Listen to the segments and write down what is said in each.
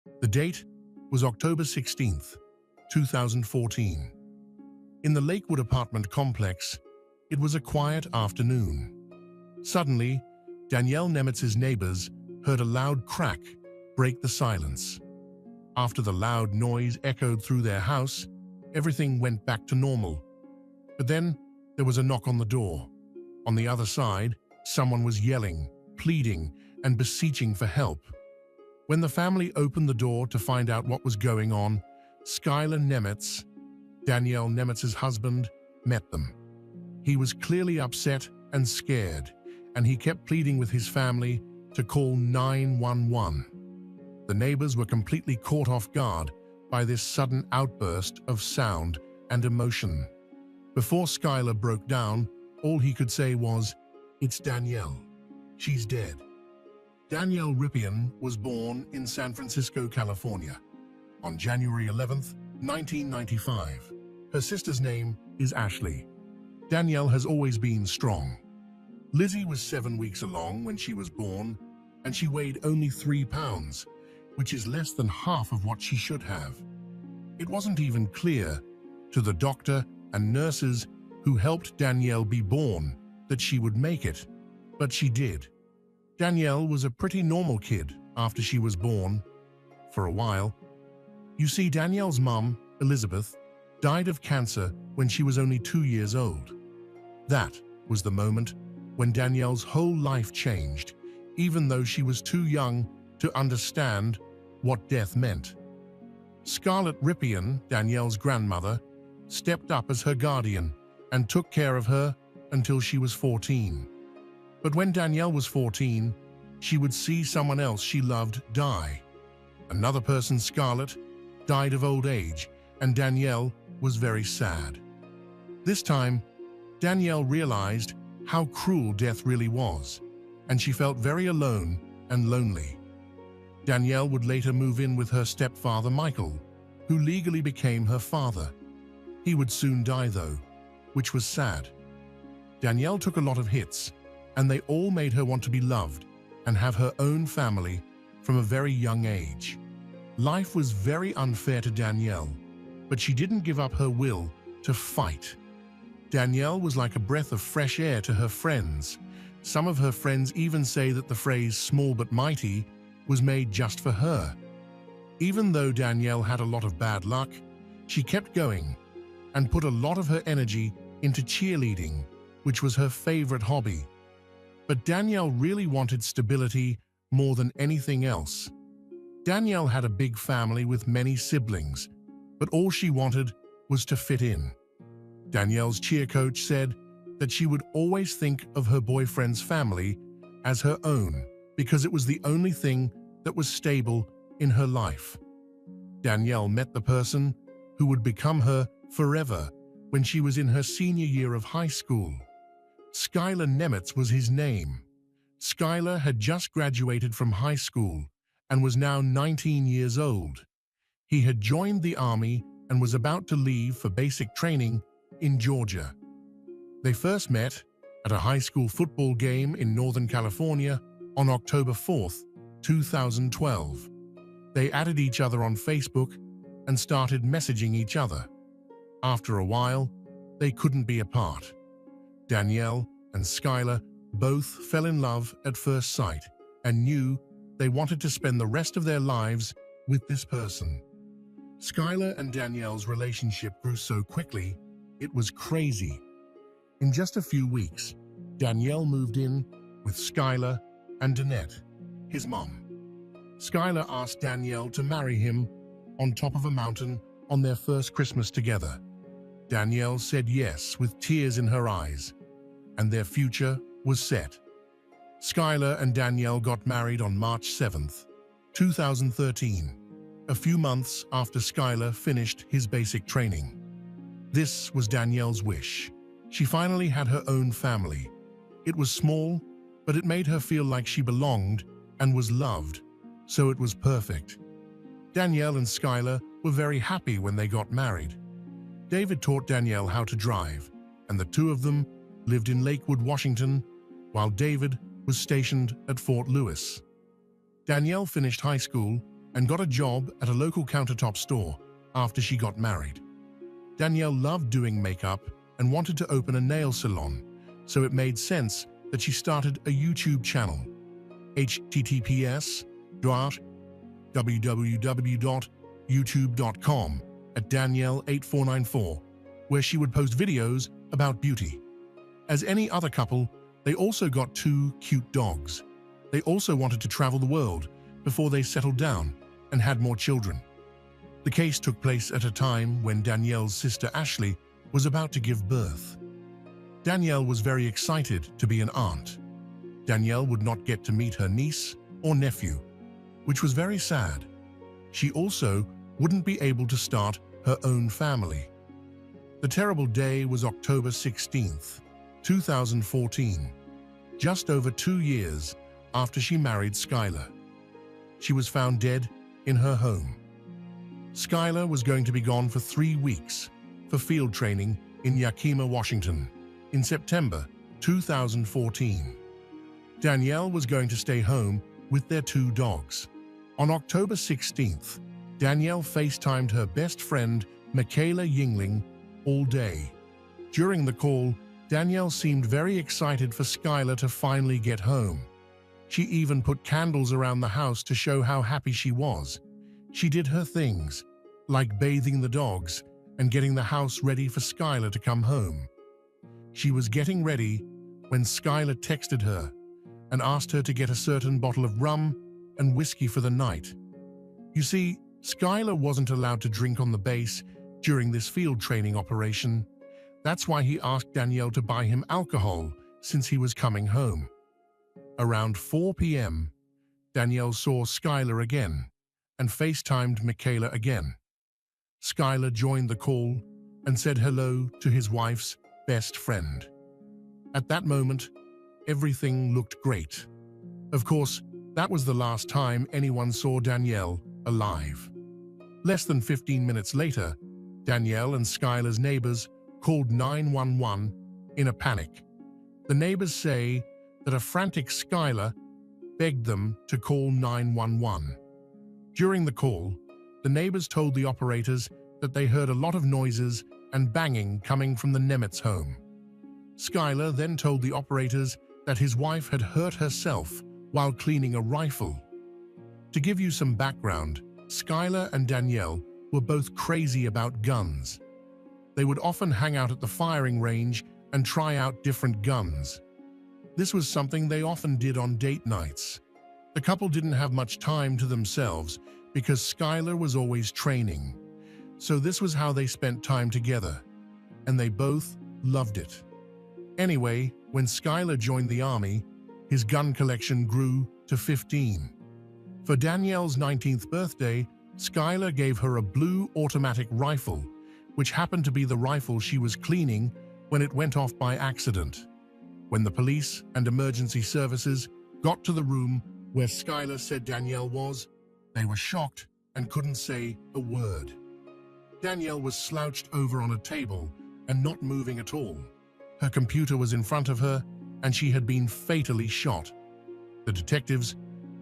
The date was October 16th, 2014. In the Lakewood apartment complex, it was a quiet afternoon. Suddenly, Danielle Nemitz's neighbors heard a loud crack break the silence. After the loud noise echoed through their house, everything went back to normal. But then, there was a knock on the door. On the other side, someone was yelling, pleading, and beseeching for help. When the family opened the door to find out what was going on, Skylar Nemitz, Danielle Nemitz's husband, met them. He was clearly upset and scared, and he kept pleading with his family to call 911. The neighbors were completely caught off guard by this sudden outburst of sound and emotion. Before Skylar broke down, all he could say was, "It's Danielle. She's dead." Danielle Ripien was born in San Francisco, California, on January 11th, 1995. Her sister's name is Ashley. Danielle has always been strong. Lizzie was 7 weeks along when she was born, and she weighed only 3 pounds, which is less than half of what she should have. It wasn't even clear to the doctor and nurses who helped Danielle be born that she would make it, but she did. Danielle was a pretty normal kid after she was born, for a while. You see, Danielle's mum, Elizabeth, died of cancer when she was only 2 years old. That was the moment when Danielle's whole life changed, even though she was too young to understand what death meant. Scarlett Ripien, Danielle's grandmother, stepped up as her guardian and took care of her until she was 14. But when Danielle was 14, she would see someone else she loved die. Another person, Scarlett, died of old age, and Danielle was very sad. This time, Danielle realized how cruel death really was, and she felt very alone and lonely. Danielle would later move in with her stepfather, Michael, who legally became her father. He would soon die, though, which was sad. Danielle took a lot of hits, and they all made her want to be loved and have her own family from a very young age. Life was very unfair to Danielle, but she didn't give up her will to fight. Danielle was like a breath of fresh air to her friends. Some of her friends even say that the phrase "small but mighty" was made just for her. Even though Danielle had a lot of bad luck, she kept going and put a lot of her energy into cheerleading, which was her favorite hobby. But Danielle really wanted stability more than anything else. Danielle had a big family with many siblings, but all she wanted was to fit in. Danielle's cheer coach said that she would always think of her boyfriend's family as her own because it was the only thing that was stable in her life. Danielle met the person who would become her forever when she was in her senior year of high school. Skylar Nemitz was his name. Skylar had just graduated from high school and was now 19 years old. He had joined the Army and was about to leave for basic training in Georgia. They first met at a high school football game in Northern California on October 4th, 2012. They added each other on Facebook and started messaging each other. After a while, they couldn't be apart. Danielle and Skylar both fell in love at first sight and knew they wanted to spend the rest of their lives with this person. Skylar and Danielle's relationship grew so quickly, it was crazy. In just a few weeks, Danielle moved in with Skylar and Danette, his mom. Skylar asked Danielle to marry him on top of a mountain on their first Christmas together. Danielle said yes with tears in her eyes, and their future was set. Skylar and Danielle got married on March 7th, 2013, a few months after Skylar finished his basic training. This was Danielle's wish. She finally had her own family. It was small, but it made her feel like she belonged and was loved, so it was perfect. Danielle and Skylar were very happy when they got married. David taught Danielle how to drive, and the two of them lived in Lakewood, Washington, while David was stationed at Fort Lewis. Danielle finished high school and got a job at a local countertop store after she got married. Danielle loved doing makeup and wanted to open a nail salon, so it made sense that she started a YouTube channel, https://www.youtube.com @Danielle8494, where she would post videos about beauty. As any other couple, they also got 2 cute dogs. They also wanted to travel the world before they settled down and had more children. The case took place at a time when Danielle's sister Ashley was about to give birth. Danielle was very excited to be an aunt. Danielle would not get to meet her niece or nephew, which was very sad. She also wouldn't be able to start her own family. The terrible day was October 16th, 2014, just over 2 years after she married Skylar. She was found dead in her home. Skylar was going to be gone for 3 weeks for field training in Yakima, Washington, in September 2014. Danielle was going to stay home with their 2 dogs. On October 16th, Danielle FaceTimed her best friend, Michaela Yingling, all day. During the call, Danielle seemed very excited for Skylar to finally get home. She even put candles around the house to show how happy she was. She did her things, like bathing the dogs and getting the house ready for Skylar to come home. She was getting ready when Skylar texted her and asked her to get a certain bottle of rum and whiskey for the night. You see, Skylar wasn't allowed to drink on the base during this field training operation. That's why he asked Danielle to buy him alcohol since he was coming home. Around 4 p.m., Danielle saw Skylar again and FaceTimed Michaela again. Skylar joined the call and said hello to his wife's best friend. At that moment, everything looked great. Of course, that was the last time anyone saw Danielle alive. Less than 15 minutes later, Danielle and Skylar's neighbors called 911 in a panic. The neighbors say that a frantic Skylar begged them to call 911. During the call, the neighbors told the operators that they heard a lot of noises and banging coming from the Nemitz home. Skylar then told the operators that his wife had hurt herself while cleaning a rifle. To give you some background, Skylar and Danielle were both crazy about guns. They would often hang out at the firing range and try out different guns. This was something they often did on date nights. The couple didn't have much time to themselves because Skylar was always training. So this was how they spent time together, and they both loved it. Anyway, when Skylar joined the army, his gun collection grew to 15. For Danielle's 19th birthday, Skylar gave her a blue automatic rifle, which happened to be the rifle she was cleaning when it went off by accident. When the police and emergency services got to the room where Skylar said Danielle was, they were shocked and couldn't say a word. Danielle was slouched over on a table and not moving at all. Her computer was in front of her, and she had been fatally shot. The detectives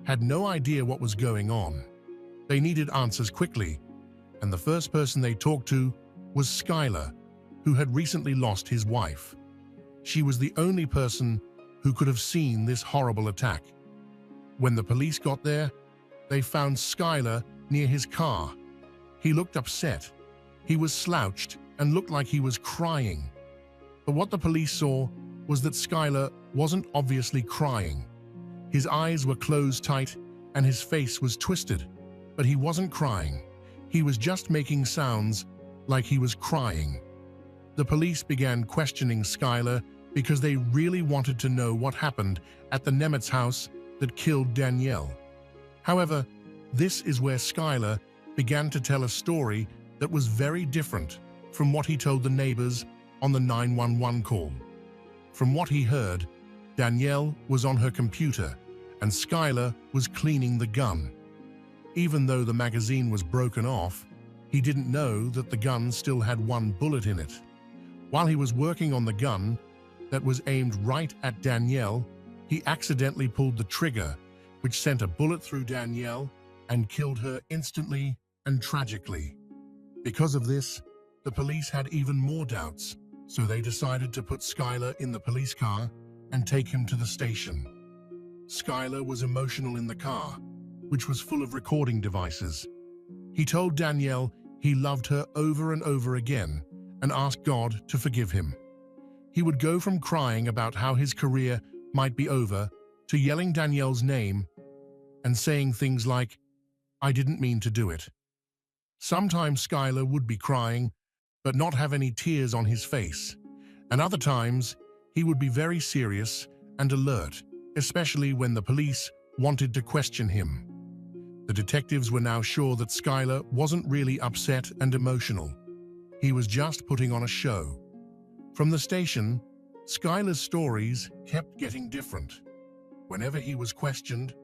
had no idea what was going on. They needed answers quickly, and the first person they talked to was Skylar, who had recently lost his wife. She was the only person who could have seen this horrible attack. When the police got there, they found Skylar near his car. He looked upset. He was slouched and looked like he was crying. But what the police saw was that Skylar wasn't obviously crying. His eyes were closed tight and his face was twisted, but he wasn't crying. He was just making sounds like he was crying. The police began questioning Skylar because they really wanted to know what happened at the Nemitz house that killed Danielle. However, this is where Skylar began to tell a story that was very different from what he told the neighbors on the 911 call. From what he heard, Danielle was on her computer and Skylar was cleaning the gun. Even though the magazine was broken off, he didn't know that the gun still had 1 bullet in it. While he was working on the gun that was aimed right at Danielle, he accidentally pulled the trigger, which sent a bullet through Danielle and killed her instantly and tragically. Because of this, the police had even more doubts, so they decided to put Skylar in the police car and take him to the station. Skylar was emotional in the car, which was full of recording devices. He told Danielle he loved her over and over again and asked God to forgive him. He would go from crying about how his career might be over to yelling Danielle's name and saying things like, "I didn't mean to do it." Sometimes Skylar would be crying, but not have any tears on his face, and other times he would be very serious and alert, especially when the police wanted to question him. The detectives were now sure that Skylar wasn't really upset and emotional. He was just putting on a show. From the station, Skylar's stories kept getting different. Whenever he was questioned,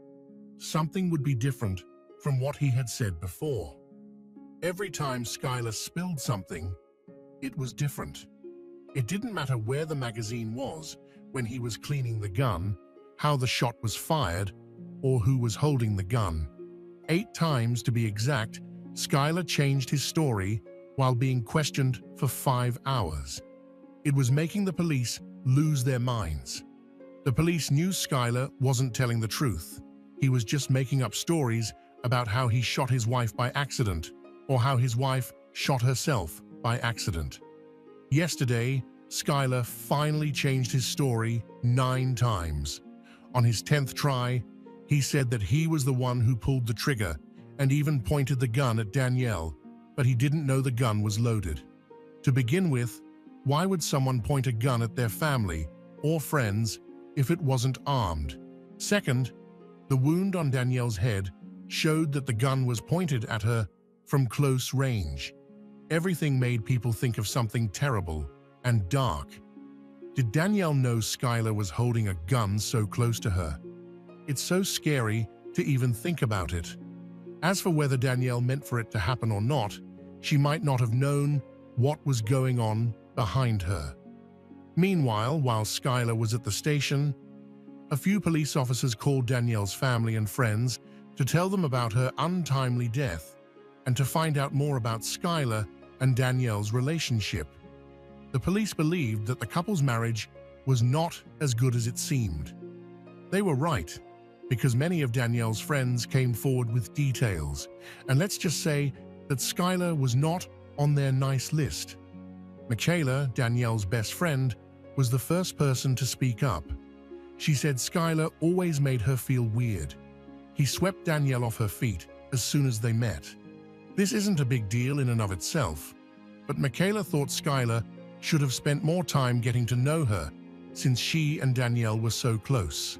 something would be different from what he had said before. Every time Skylar spilled something, it was different. It didn't matter where the magazine was when he was cleaning the gun, how the shot was fired, or who was holding the gun. 8 times to be exact, Skylar changed his story while being questioned for 5 hours. It was making the police lose their minds. The police knew Skylar wasn't telling the truth. He was just making up stories about how he shot his wife by accident, or how his wife shot herself by accident. Yesterday, Skylar finally changed his story 9 times. On his 10th try, he said that he was the one who pulled the trigger and even pointed the gun at Danielle, but he didn't know the gun was loaded. To begin with, why would someone point a gun at their family or friends if it wasn't armed? Second, the wound on Danielle's head showed that the gun was pointed at her from close range. Everything made people think of something terrible and dark. Did Danielle know Skylar was holding a gun so close to her? It's so scary to even think about it. As for whether Danielle meant for it to happen or not, she might not have known what was going on behind her. Meanwhile, while Skylar was at the station, a few police officers called Danielle's family and friends to tell them about her untimely death and to find out more about Skylar and Danielle's relationship. The police believed that the couple's marriage was not as good as it seemed. They were right, because many of Danielle's friends came forward with details, and let's just say that Skylar was not on their nice list. Michaela, Danielle's best friend, was the first person to speak up. She said Skylar always made her feel weird. He swept Danielle off her feet as soon as they met. This isn't a big deal in and of itself, but Michaela thought Skylar should have spent more time getting to know her since she and Danielle were so close.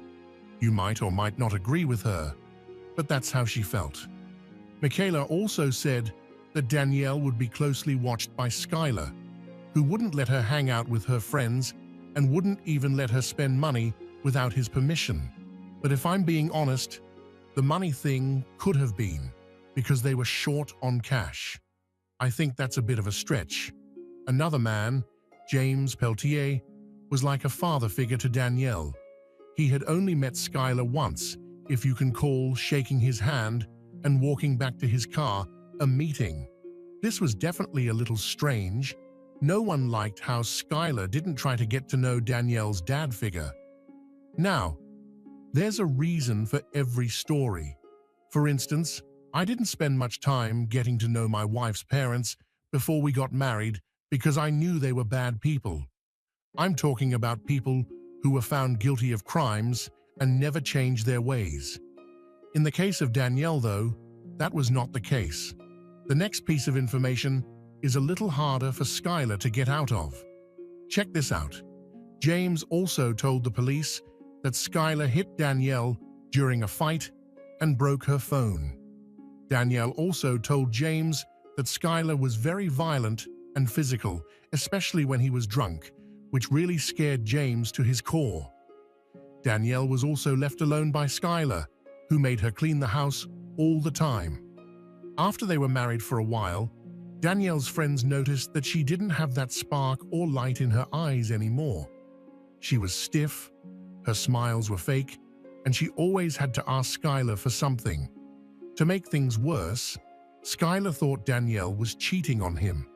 You might or might not agree with her, but that's how she felt. Michaela also said that Danielle would be closely watched by Skylar, who wouldn't let her hang out with her friends and wouldn't even let her spend money without his permission. But if I'm being honest, the money thing could have been because they were short on cash. I think that's a bit of a stretch. Another man, James Peltier, was like a father figure to Danielle. He had only met Skylar once, if you can call shaking his hand and walking back to his car a meeting. This was definitely a little strange. No one liked how Skylar didn't try to get to know Danielle's dad figure. Now, there's a reason for every story. For instance, I didn't spend much time getting to know my wife's parents before we got married because I knew they were bad people. I'm talking about people who were found guilty of crimes and never changed their ways. In the case of Danielle, though, that was not the case. The next piece of information is a little harder for Skylar to get out of. Check this out. James also told the police that Skylar hit Danielle during a fight and broke her phone. Danielle also told James that Skylar was very violent and physical, especially when he was drunk, which really scared James to his core. Danielle was also left alone by Skylar, who made her clean the house all the time. After they were married for a while, Danielle's friends noticed that she didn't have that spark or light in her eyes anymore. She was stiff, her smiles were fake, and she always had to ask Skylar for something. To make things worse, Skylar thought Danielle was cheating on him.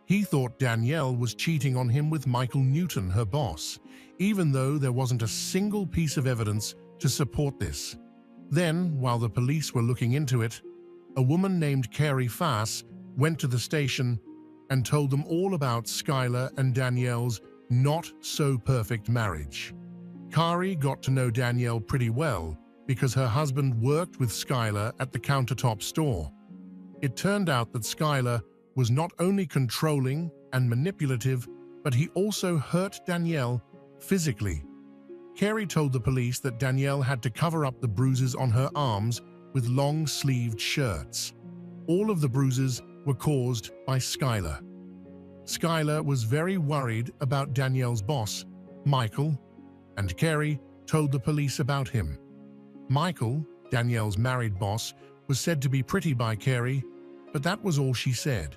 He thought Danielle was cheating on him with Michael Newton, her boss, even though there wasn't a single piece of evidence to support this. Then, while the police were looking into it, a woman named Carrie Fass went to the station and told them all about Skylar and Danielle's not-so-perfect marriage. Carrie got to know Danielle pretty well because her husband worked with Skylar at the countertop store. It turned out that Skylar was not only controlling and manipulative, but he also hurt Danielle physically. Carrie told the police that Danielle had to cover up the bruises on her arms with long-sleeved shirts. All of the bruises were caused by Skylar. Skylar was very worried about Danielle's boss, Michael, and Carrie told the police about him. Michael, Danielle's married boss, was said to be pretty by Carrie, but that was all she said.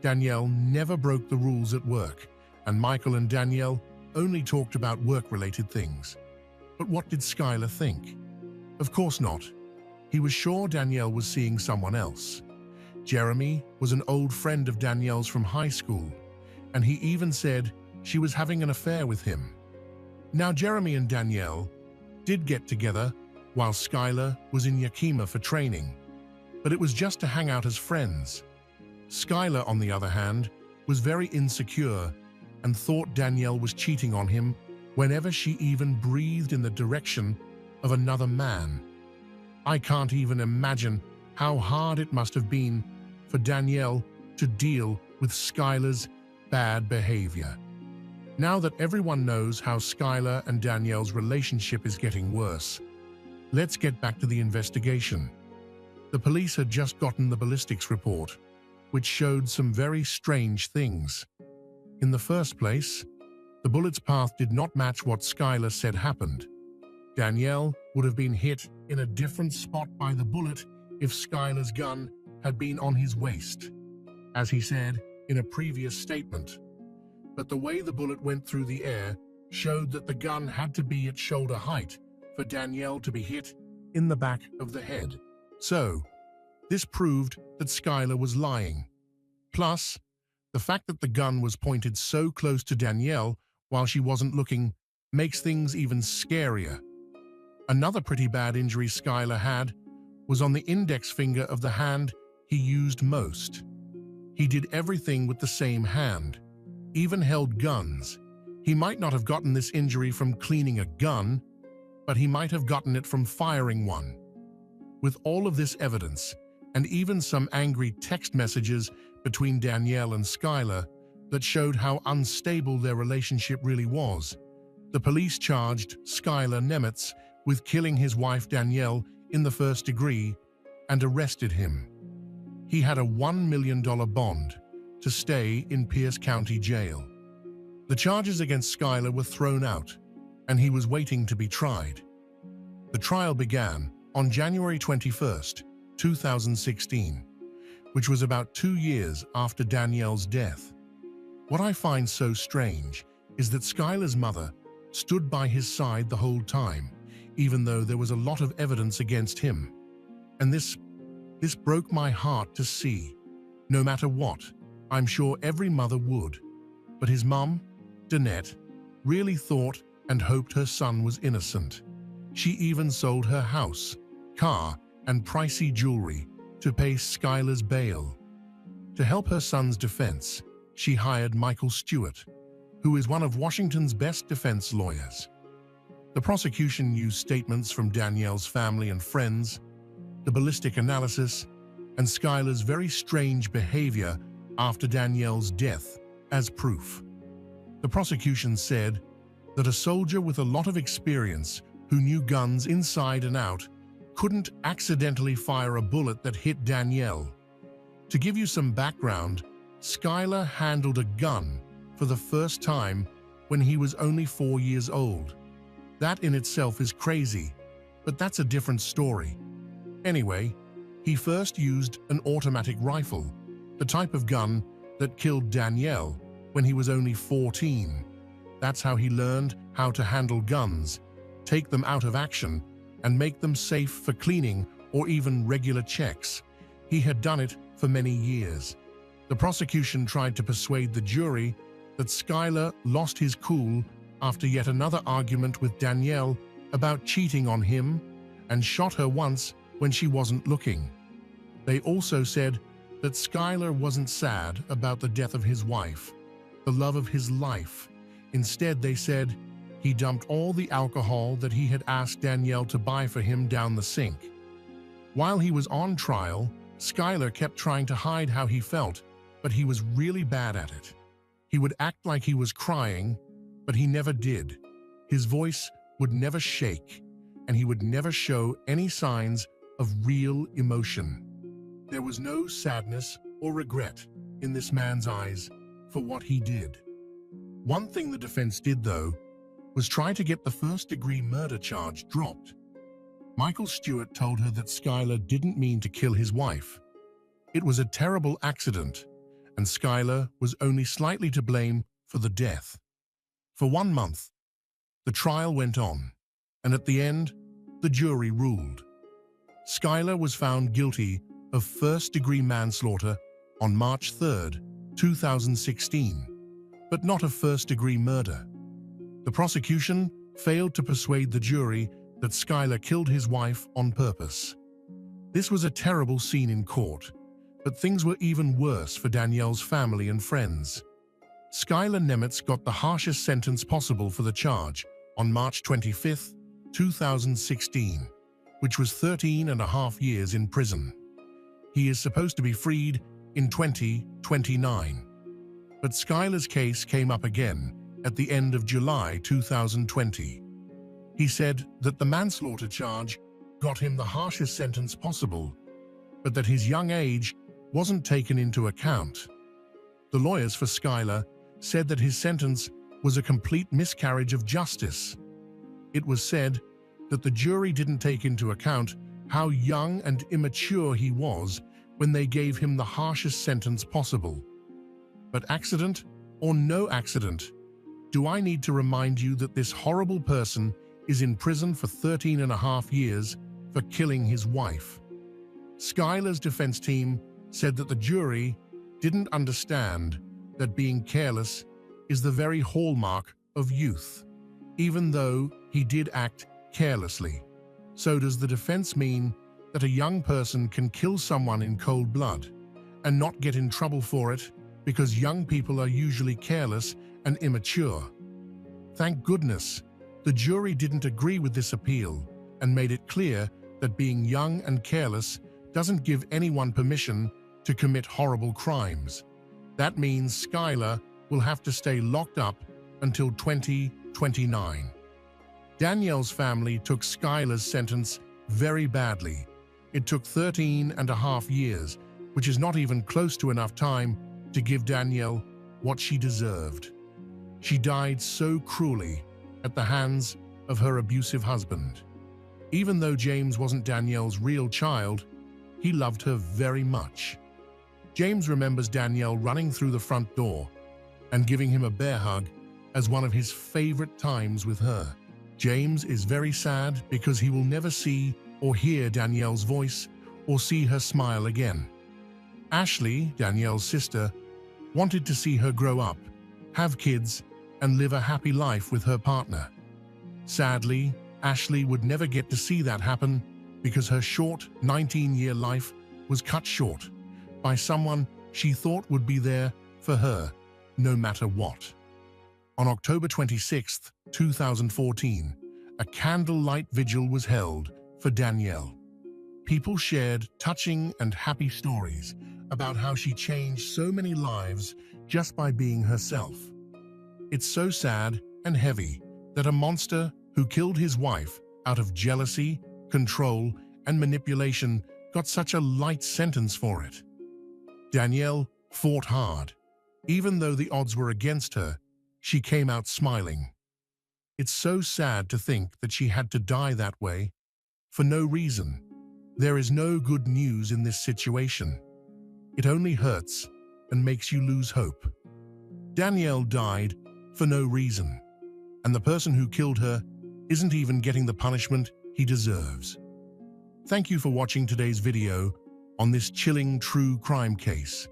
Danielle never broke the rules at work, and Michael and Danielle only talked about work-related things. But what did Skylar think? Of course not. He was sure Danielle was seeing someone else. Jeremy was an old friend of Danielle's from high school, and he even said she was having an affair with him. Now, Jeremy and Danielle did get together while Skylar was in Yakima for training, but it was just to hang out as friends. Skylar, on the other hand, was very insecure and thought Danielle was cheating on him whenever she even breathed in the direction of another man. I can't even imagine how hard it must have been for Danielle to deal with Skylar's bad behavior. Now that everyone knows how Skylar and Danielle's relationship is getting worse, let's get back to the investigation. The police had just gotten the ballistics report, which showed some very strange things. In the first place, the bullet's path did not match what Skylar said happened. Danielle would have been hit in a different spot by the bullet if Skylar's gun had been on his waist, as he said in a previous statement. But the way the bullet went through the air showed that the gun had to be at shoulder height for Danielle to be hit in the back of the head. So, this proved that Skylar was lying. Plus, the fact that the gun was pointed so close to Danielle while she wasn't looking makes things even scarier. Another pretty bad injury Skylar had was on the index finger of the hand he used most. He did everything with the same hand, even held guns. He might not have gotten this injury from cleaning a gun, but he might have gotten it from firing one. With all of this evidence, and even some angry text messages between Danielle and Skylar that showed how unstable their relationship really was, the police charged Skylar Nemitz with killing his wife Danielle in the first degree and arrested him. He had a $1 million bond to stay in Pierce County Jail. The charges against Skylar were thrown out, and he was waiting to be tried. The trial began on January 21st, 2016, which was about 2 years after Danielle's death. What I find so strange is that Skylar's mother stood by his side the whole time, even though there was a lot of evidence against him. And this broke my heart to see. No matter what, I'm sure every mother would. But his mum, Danette, really thought and hoped her son was innocent. She even sold her house, car, and pricey jewelry to pay Skylar's bail. To help her son's defense, she hired Michael Stewart, who is one of Washington's best defense lawyers. The prosecution used statements from Danielle's family and friends, the ballistic analysis, and Skylar's very strange behavior after Danielle's death as proof. The prosecution said that a soldier with a lot of experience who knew guns inside and out couldn't accidentally fire a bullet that hit Danielle. To give you some background, Skylar handled a gun for the first time when he was only 4 years old. That in itself is crazy, but that's a different story. Anyway, he first used an automatic rifle, the type of gun that killed Danielle when he was only 14. That's how he learned how to handle guns, take them out of action, and make them safe for cleaning or even regular checks. He had done it for many years. The prosecution tried to persuade the jury that Skyler lost his cool after yet another argument with Danielle about cheating on him and shot her once when she wasn't looking. They also said that Skyler wasn't sad about the death of his wife, the love of his life. Instead, they said he dumped all the alcohol that he had asked Danielle to buy for him down the sink. While he was on trial, Skyler kept trying to hide how he felt, but he was really bad at it. He would act like he was crying, but he never did. His voice would never shake, and he would never show any signs of real emotion. There was no sadness or regret in this man's eyes for what he did. One thing the defense did, though, was try to get the first-degree murder charge dropped. Michael Stewart told her that Skyler didn't mean to kill his wife. It was a terrible accident, and Skyler was only slightly to blame for the death. For 1 month, the trial went on, and at the end, the jury ruled. Skyler was found guilty of first-degree manslaughter on March 3, 2016, but not of first-degree murder. The prosecution failed to persuade the jury that Skyler killed his wife on purpose. This was a terrible scene in court, but things were even worse for Danielle's family and friends. Skyler Nemitz got the harshest sentence possible for the charge on March 25, 2016, which was 13.5 years in prison. He is supposed to be freed in 2029. But Skyler's case came up again at the end of July 2020. He said that the manslaughter charge got him the harshest sentence possible, but that his young age wasn't taken into account. The lawyers for Skyler said that his sentence was a complete miscarriage of justice. It was said that the jury didn't take into account how young and immature he was when they gave him the harshest sentence possible. But accident or no accident, do I need to remind you that this horrible person is in prison for 13.5 years for killing his wife? Skyler's defense team said that the jury didn't understand that being careless is the very hallmark of youth. Even though he did act carelessly, so does the defense mean that a young person can kill someone in cold blood and not get in trouble for it because young people are usually careless and immature? Thank goodness the jury didn't agree with this appeal and made it clear that being young and careless doesn't give anyone permission to commit horrible crimes. That means Skyler will have to stay locked up until 2029. Danielle's family took Skyler's sentence very badly. It took 13.5 years, which is not even close to enough time to give Danielle what she deserved. She died so cruelly at the hands of her abusive husband. Even though James wasn't Danielle's real child, he loved her very much. James remembers Danielle running through the front door and giving him a bear hug as one of his favorite times with her. James is very sad because he will never see or hear Danielle's voice or see her smile again. Ashley, Danielle's sister, wanted to see her grow up, have kids, and live a happy life with her partner. Sadly, Ashley would never get to see that happen because her short 19-year life was cut short by someone she thought would be there for her no matter what. On October 26, 2014, a candlelight vigil was held for Danielle. People shared touching and happy stories about how she changed so many lives just by being herself. It's so sad and heavy that a monster who killed his wife out of jealousy, control, and manipulation got such a light sentence for it. Danielle fought hard. Even though the odds were against her, she came out smiling. It's so sad to think that she had to die that way, for no reason. There is no good news in this situation. It only hurts and makes you lose hope. Danielle died for no reason, and the person who killed her isn't even getting the punishment he deserves. Thank you for watching today's video on this chilling true crime case.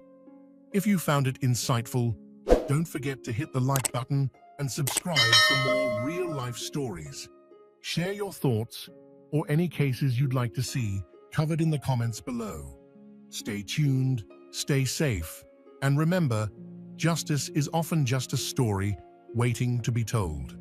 If you found it insightful, don't forget to hit the like button and subscribe for more real-life stories. Share your thoughts or any cases you'd like to see covered in the comments below. Stay tuned, stay safe, and remember, justice is often just a story waiting to be told.